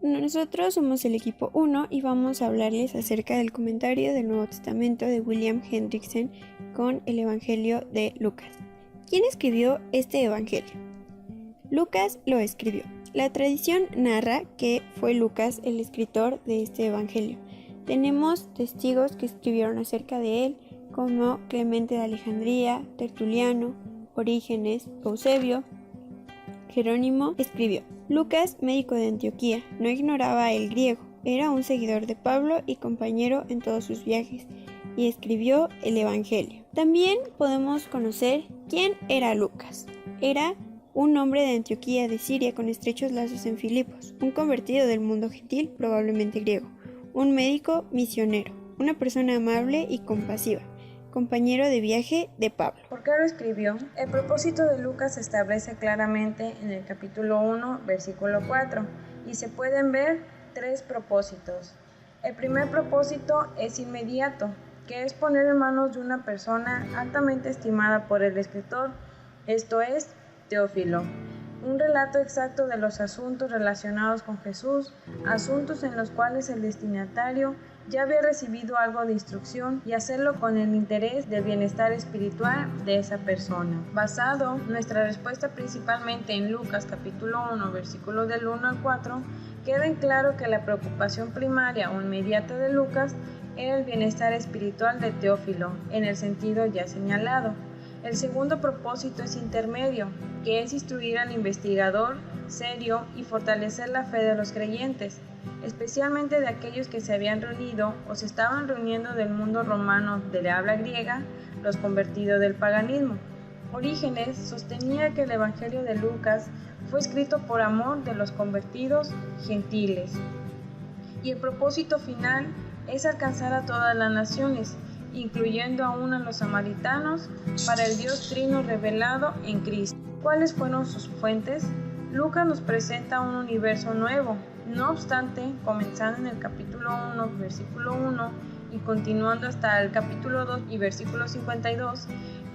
Nosotros somos el equipo 1 y vamos a hablarles acerca del comentario del Nuevo Testamento de William Hendriksen con el Evangelio de Lucas. ¿Quién escribió este Evangelio? Lucas lo escribió. La tradición narra que fue Lucas el escritor de este Evangelio. Tenemos testigos que escribieron acerca de él, como Clemente de Alejandría, Tertuliano, Orígenes, Eusebio. Jerónimo escribió. Lucas, médico de Antioquía, no ignoraba el griego, era un seguidor de Pablo y compañero en todos sus viajes, y escribió el Evangelio. También podemos conocer quién era Lucas. Era un hombre de Antioquía de Siria con estrechos lazos en Filipos, un convertido del mundo gentil, probablemente griego, un médico misionero, una persona amable y compasiva, compañero de viaje de Pablo. ¿Por qué lo escribió? El propósito de Lucas se establece claramente en el capítulo 1, versículo 4, y se pueden ver 3 propósitos. El primer propósito es inmediato, que es poner en manos de una persona altamente estimada por el escritor, esto es, Teófilo, un relato exacto de los asuntos relacionados con Jesús, asuntos en los cuales el destinatario ya había recibido algo de instrucción y hacerlo con el interés del bienestar espiritual de esa persona. Basado nuestra respuesta principalmente en Lucas capítulo 1, versículos del 1 al 4, queda en claro que la preocupación primaria o inmediata de Lucas era el bienestar espiritual de Teófilo, en el sentido ya señalado. El segundo propósito es intermedio, que es instruir al investigador serio y fortalecer la fe de los creyentes, especialmente de aquellos que se habían reunido o se estaban reuniendo del mundo romano de habla griega, los convertidos del paganismo. Orígenes sostenía que el Evangelio de Lucas fue escrito por amor de los convertidos gentiles. Y el propósito final es alcanzar a todas las naciones, incluyendo aún a los samaritanos, para el Dios Trino revelado en Cristo. ¿Cuáles fueron sus fuentes? Lucas nos presenta un universo nuevo. No obstante, comenzando en el capítulo 1, versículo 1 y continuando hasta el capítulo 2 y versículo 52,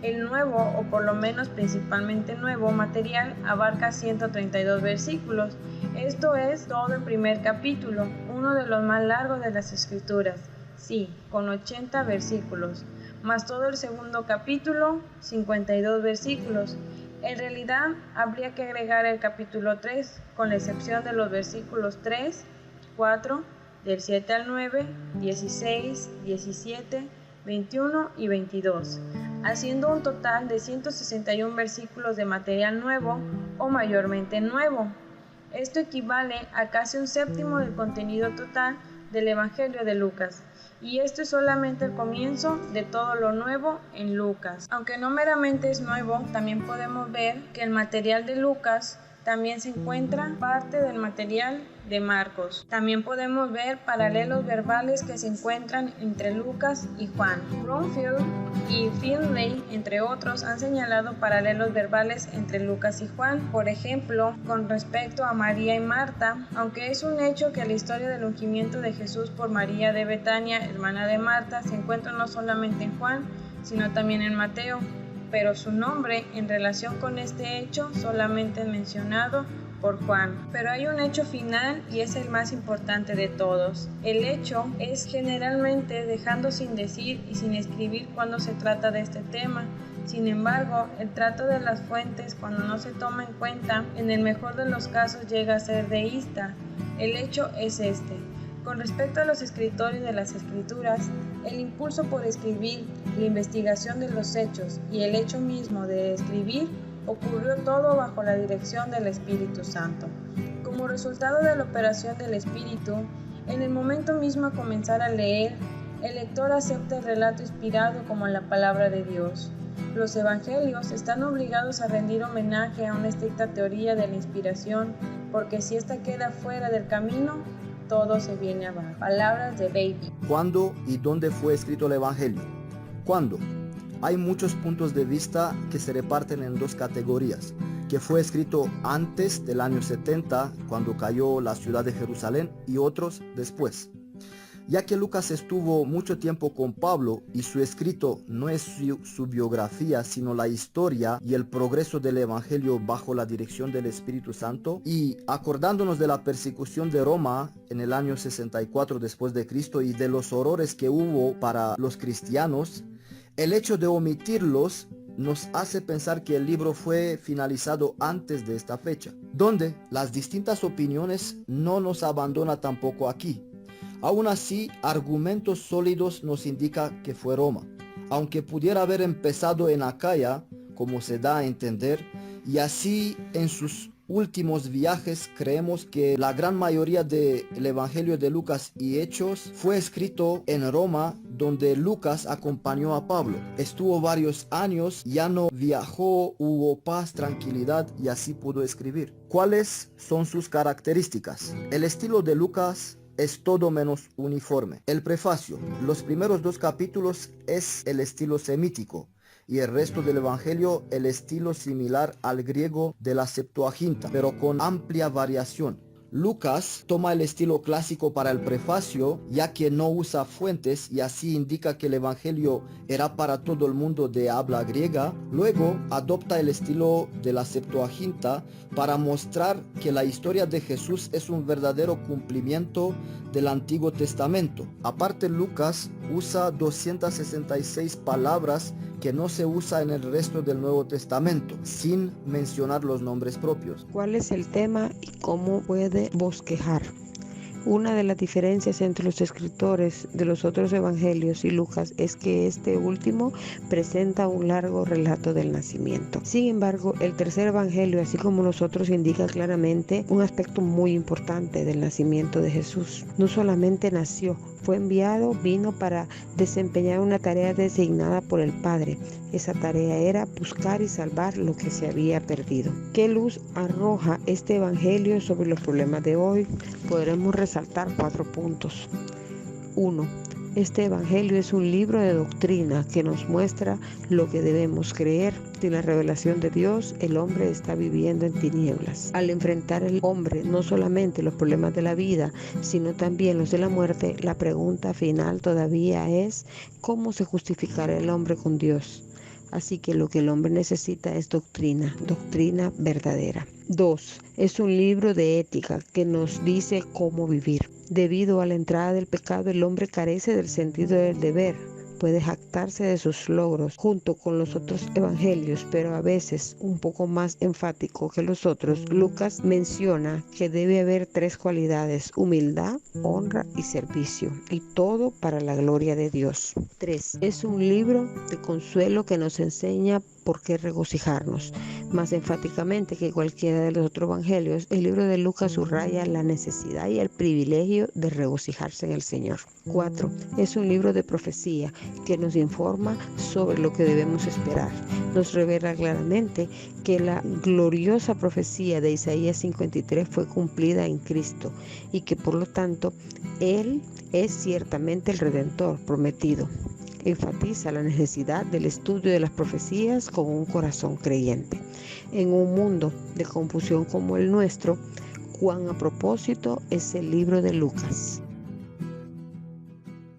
el nuevo, o por lo menos principalmente nuevo, material abarca 132 versículos. Esto es todo el primer capítulo, uno de los más largos de las Escrituras. Sí, con 80 versículos, más todo el segundo capítulo, 52 versículos. En realidad, habría que agregar el capítulo 3, con la excepción de los versículos 3, 4, del 7 al 9, 16, 17, 21 y 22, haciendo un total de 161 versículos de material nuevo o mayormente nuevo. Esto equivale a casi un séptimo del contenido total del Evangelio de Lucas. Y esto es solamente el comienzo de todo lo nuevo en Lucas. Aunque no meramente es nuevo, también podemos ver que el material de Lucas también se encuentra parte del material de Marcos. También podemos ver paralelos verbales que se encuentran entre Lucas y Juan. Bromfield y Finlay, entre otros, han señalado paralelos verbales entre Lucas y Juan. Por ejemplo, con respecto a María y Marta, aunque es un hecho que la historia del ungimiento de Jesús por María de Betania, hermana de Marta, se encuentra no solamente en Juan, sino también en Mateo, pero su nombre en relación con este hecho solamente es mencionado por Juan. Pero hay un hecho final y es el más importante de todos. El hecho es generalmente dejando sin decir y sin escribir cuando se trata de este tema. Sin embargo, el trato de las fuentes, cuando no se toma en cuenta, en el mejor de los casos llega a ser deísta. El hecho es este. Con respecto a los escritores de las Escrituras, el impulso por escribir, la investigación de los hechos y el hecho mismo de escribir ocurrió todo bajo la dirección del Espíritu Santo. Como resultado de la operación del Espíritu, en el momento mismo a comenzar a leer, el lector acepta el relato inspirado como la palabra de Dios. Los evangelios están obligados a rendir homenaje a una estricta teoría de la inspiración, porque si ésta queda fuera del camino, todo se viene abajo. Palabras de Baby. ¿Cuándo y dónde fue escrito el Evangelio? ¿Cuándo? Hay muchos puntos de vista que se reparten en 2 categorías, que fue escrito antes del año 70, cuando cayó la ciudad de Jerusalén, y otros después. Ya que Lucas estuvo mucho tiempo con Pablo y su escrito no es su biografía, sino la historia y el progreso del evangelio bajo la dirección del Espíritu Santo, y acordándonos de la persecución de Roma en el año 64 después de Cristo y de los horrores que hubo para los cristianos, el hecho de omitirlos nos hace pensar que el libro fue finalizado antes de esta fecha, donde las distintas opiniones no nos abandonan tampoco aquí. Aún así, argumentos sólidos nos indican que fue Roma, aunque pudiera haber empezado en Acaya, como se da a entender, y así en sus últimos viajes creemos que la gran mayoría del Evangelio de Lucas y Hechos fue escrito en Roma, donde Lucas acompañó a Pablo. Estuvo varios años, ya no viajó, hubo paz, tranquilidad y así pudo escribir. ¿Cuáles son sus características? El estilo de Lucas es todo menos uniforme. El prefacio, los primeros 2 capítulos es el estilo semítico y el resto del evangelio el estilo similar al griego de la Septuaginta, pero con amplia variación. Lucas toma el estilo clásico para el prefacio, ya que no usa fuentes y así indica que el evangelio era para todo el mundo de habla griega. Luego adopta el estilo de la Septuaginta para mostrar que la historia de Jesús es un verdadero cumplimiento del Antiguo Testamento. Aparte, Lucas usa 266 palabras que no se usa en el resto del Nuevo Testamento, sin mencionar los nombres propios. ¿Cuál es el tema y cómo puede bosquejar? Una de las diferencias entre los escritores de los otros evangelios y Lucas es que este último presenta un largo relato del nacimiento. Sin embargo, el tercer evangelio, así como los otros, indica claramente un aspecto muy importante del nacimiento de Jesús. No solamente nació, fue enviado, vino para desempeñar una tarea designada por el Padre. Esa tarea era buscar y salvar lo que se había perdido. ¿Qué luz arroja este evangelio sobre los problemas de hoy? Podremos resaltar 4 puntos. 1. Este evangelio es un libro de doctrina que nos muestra lo que debemos creer. Sin la revelación de Dios, el hombre está viviendo en tinieblas. Al enfrentar el hombre no solamente los problemas de la vida, sino también los de la muerte, la pregunta final todavía es: ¿cómo se justificará el hombre con Dios? Así que lo que el hombre necesita es doctrina verdadera. 2. Es un libro de ética que nos dice cómo vivir. Debido a la entrada del pecado, el hombre carece del sentido del deber. Puede jactarse de sus logros junto con los otros evangelios, pero a veces un poco más enfático que los otros. Lucas menciona que debe haber 3 cualidades: humildad, honra y servicio, y todo para la gloria de Dios. 3. Es un libro de consuelo que nos enseña por qué regocijarnos. Más enfáticamente que cualquiera de los otros evangelios, el libro de Lucas subraya la necesidad y el privilegio de regocijarse en el Señor. 4. Es un libro de profecía que nos informa sobre lo que debemos esperar. Nos revela claramente que la gloriosa profecía de Isaías 53 fue cumplida en Cristo y que por lo tanto Él es ciertamente el Redentor prometido. Enfatiza la necesidad del estudio de las profecías con un corazón creyente. En un mundo de confusión como el nuestro, cuán a propósito es el libro de Lucas.